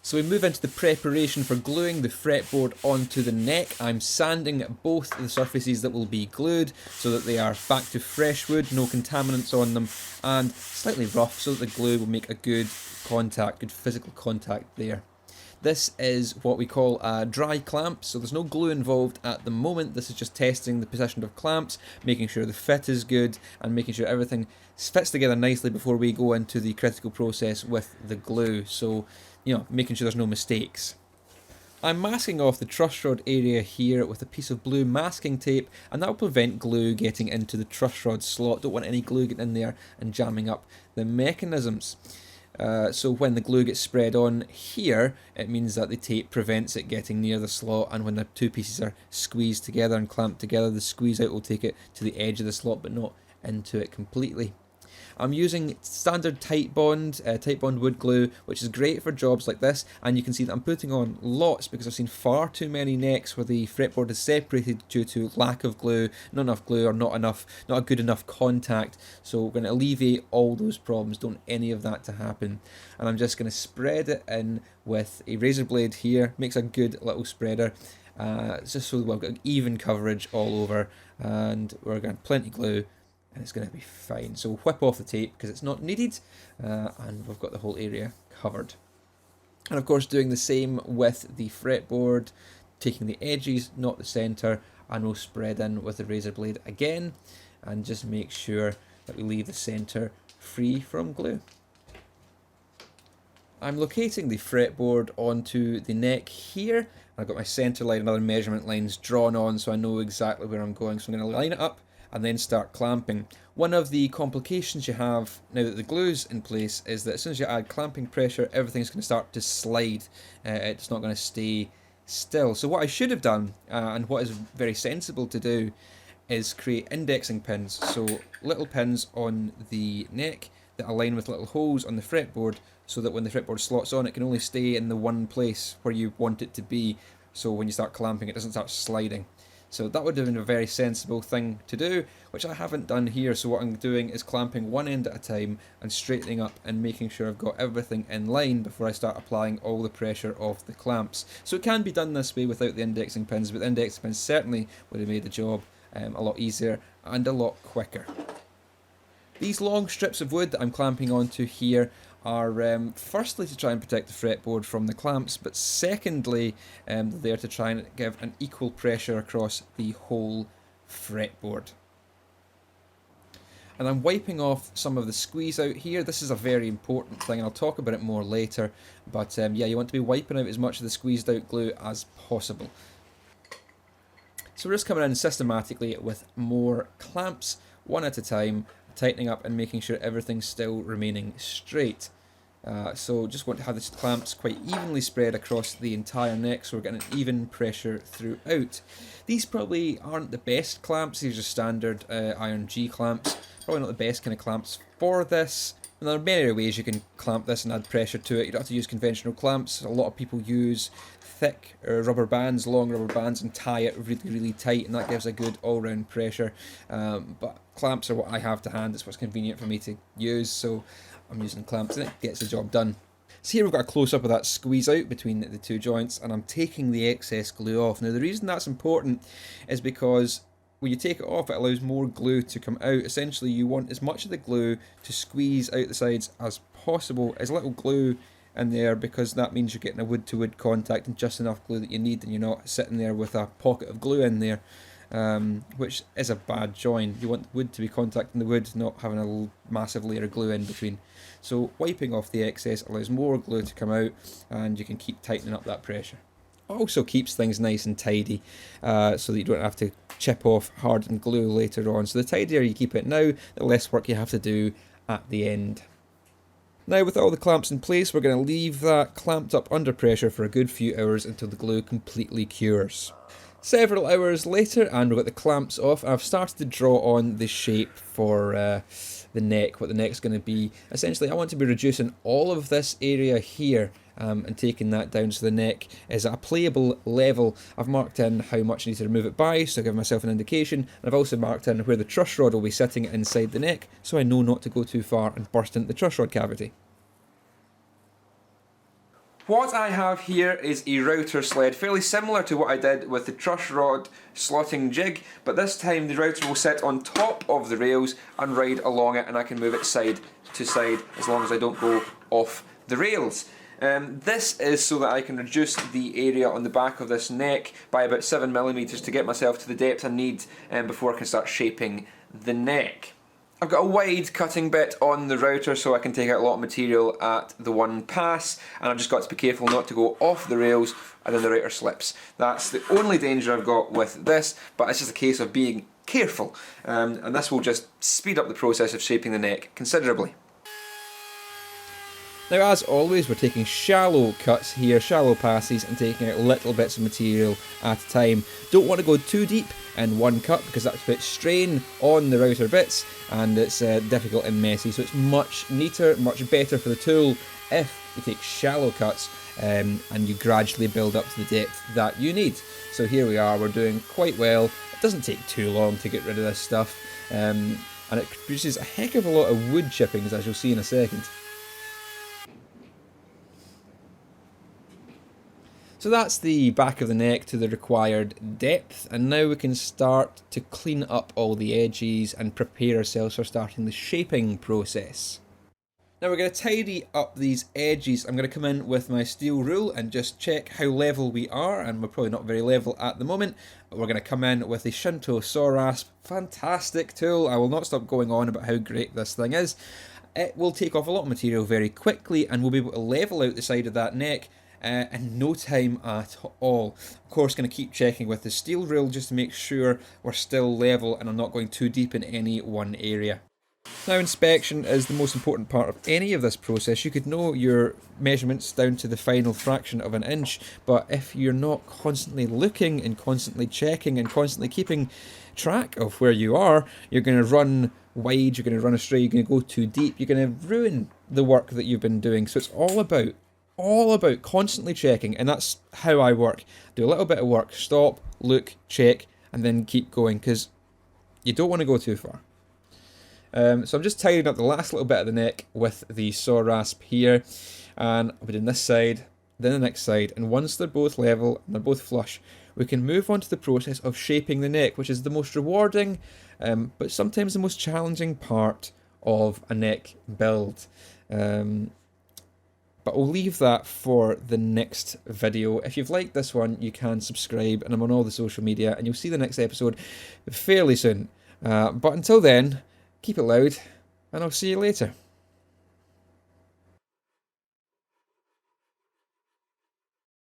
So we move into the preparation for gluing the fretboard onto the neck. I'm sanding both the surfaces that will be glued so that they are back to fresh wood, no contaminants on them, and slightly rough so that the glue will make a good contact, good physical contact there. This is what we call a dry clamp, so there's no glue involved at the moment. This is just testing the position of clamps, making sure the fit is good, and making sure everything fits together nicely before we go into the critical process with the glue. So, you know, making sure there's no mistakes. I'm masking off the truss rod area here with a piece of blue masking tape, and that will prevent glue getting into the truss rod slot. Don't want any glue getting in there and jamming up the mechanisms. So when the glue gets spread on here, it means that the tape prevents it getting near the slot, and when the two pieces are squeezed together and clamped together, the squeeze out will take it to the edge of the slot but not into it completely. I'm using standard Titebond wood glue, which is great for jobs like this, and you can see that I'm putting on lots because I've seen far too many necks where the fretboard is separated due to lack of glue, not enough glue, or not a good enough contact. So we're going to alleviate all those problems, don't want any of that to happen. And I'm just going to spread it in with a razor blade here, makes a good little spreader. Just so we've got even coverage all over, and we're going to have plenty of glue, and it's going to be fine. So we'll whip off the tape because it's not needed, and we've got the whole area covered. And of course doing the same with the fretboard, taking the edges, not the centre, and we'll spread in with the razor blade again, and just make sure that we leave the centre free from glue. I'm locating the fretboard onto the neck here. I've got my centre line and other measurement lines drawn on so I know exactly where I'm going. So I'm going to line it up and then start clamping. One of the complications you have now that the glue's in place is that as soon as you add clamping pressure, everything's going to start to slide. It's not going to stay still. So what I should have done, and what is very sensible to do, is create indexing pins. So little pins on the neck that align with little holes on the fretboard, so that when the fretboard slots on, it can only stay in the one place where you want it to be. So when you start clamping, it doesn't start sliding. So that would have been a very sensible thing to do, which I haven't done here. So what I'm doing is clamping one end at a time and straightening up and making sure I've got everything in line before I start applying all the pressure of the clamps. So it can be done this way without the indexing pins, but the indexing pins certainly would have made the job a lot easier and a lot quicker. These long strips of wood that I'm clamping onto here are firstly to try and protect the fretboard from the clamps, but secondly they're to try and give an equal pressure across the whole fretboard. And I'm wiping off some of the squeeze out here. This is a very important thing, and I'll talk about it more later, but yeah, you want to be wiping out as much of the squeezed out glue as possible. So we're just coming in systematically with more clamps, one at a time, tightening up and making sure everything's still remaining straight. So just want to have the clamps quite evenly spread across the entire neck, so we're getting an even pressure throughout. These probably aren't the best clamps. These are standard iron G clamps. Probably not the best kind of clamps for this. And there are many ways you can clamp this and add pressure to it. You don't have to use conventional clamps. A lot of people use thick rubber bands, long rubber bands, and tie it really tight, and that gives a good all-round pressure. But clamps are what I have to hand. It's what's convenient for me to use, so I'm using clamps and it gets the job done. So here we've got a close-up of that squeeze out between the two joints, and I'm taking the excess glue off. Now the reason that's important is because when you take it off, it allows more glue to come out. Essentially, you want as much of the glue to squeeze out the sides as possible, as little glue in there, because that means you're getting a wood-to-wood contact and just enough glue that you need, and you're not sitting there with a pocket of glue in there, which is a bad join. You want the wood to be contacting the wood, not having a massive layer of glue in between. So wiping off the excess allows more glue to come out, and you can keep tightening up that pressure. Also keeps things nice and tidy, so that you don't have to chip off hardened glue later on. So the tidier you keep it now, the less work you have to do at the end. Now with all the clamps in place, we're going to leave that clamped up under pressure for a good few hours until the glue completely cures. Several hours later, and we've got the clamps off, I've started to draw on the shape for the neck, what the neck's going to be. Essentially, I want to be reducing all of this area here and taking that down so the neck is at a playable level. I've marked in how much I need to remove it by, so I give myself an indication, and I've also marked in where the truss rod will be sitting inside the neck, so I know not to go too far and burst into the truss rod cavity. What I have here is a router sled, fairly similar to what I did with the truss rod slotting jig, but this time the router will sit on top of the rails and ride along it, and I can move it side to side as long as I don't go off the rails. This is so that I can reduce the area on the back of this neck by about 7mm to get myself to the depth I need before I can start shaping the neck. I've got a wide cutting bit on the router so I can take out a lot of material at the one pass, and I've just got to be careful not to go off the rails and then the router slips. That's the only danger I've got with this, but it's just a case of being careful, and this will just speed up the process of shaping the neck considerably. Now, as always, we're taking shallow cuts here, shallow passes, and taking out little bits of material at a time. Don't want to go too deep in one cut because that puts strain on the router bits and it's difficult and messy. So it's much neater, much better for the tool if you take shallow cuts and you gradually build up to the depth that you need. So here we are, we're doing quite well. It doesn't take too long to get rid of this stuff, and it produces a heck of a lot of wood chippings, as you'll see in a second. So that's the back of the neck to the required depth, and now we can start to clean up all the edges and prepare ourselves for starting the shaping process. Now we're going to tidy up these edges. I'm going to come in with my steel rule and just check how level we are, and we're probably not very level at the moment. We're going to come in with the Shinto saw rasp. Fantastic tool. I will not stop going on about how great this thing is. It will take off a lot of material very quickly, and we'll be able to level out the side of that neck in no time at all. Of course, going to keep checking with the steel rule just to make sure we're still level and I'm not going too deep in any one area. Now, inspection is the most important part of any of this process. You could know your measurements down to the final fraction of an inch, but if you're not constantly looking and constantly checking and constantly keeping track of where you are, you're going to run wide, you're going to run astray, you're going to go too deep, you're going to ruin the work that you've been doing. So it's all about constantly checking, and that's how I work. Do a little bit of work, stop, look, check, and then keep going, because you don't want to go too far. So I'm just tidying up the last little bit of the neck with the saw rasp here, and I'll be doing this side, then the next side, and once they're both level and they're both flush, we can move on to the process of shaping the neck, which is the most rewarding, but sometimes the most challenging part of a neck build. But we'll leave that for the next video. If you've liked this one, you can subscribe, and I'm on all the social media, and you'll see the next episode fairly soon. But until then, keep it loud, and I'll see you later.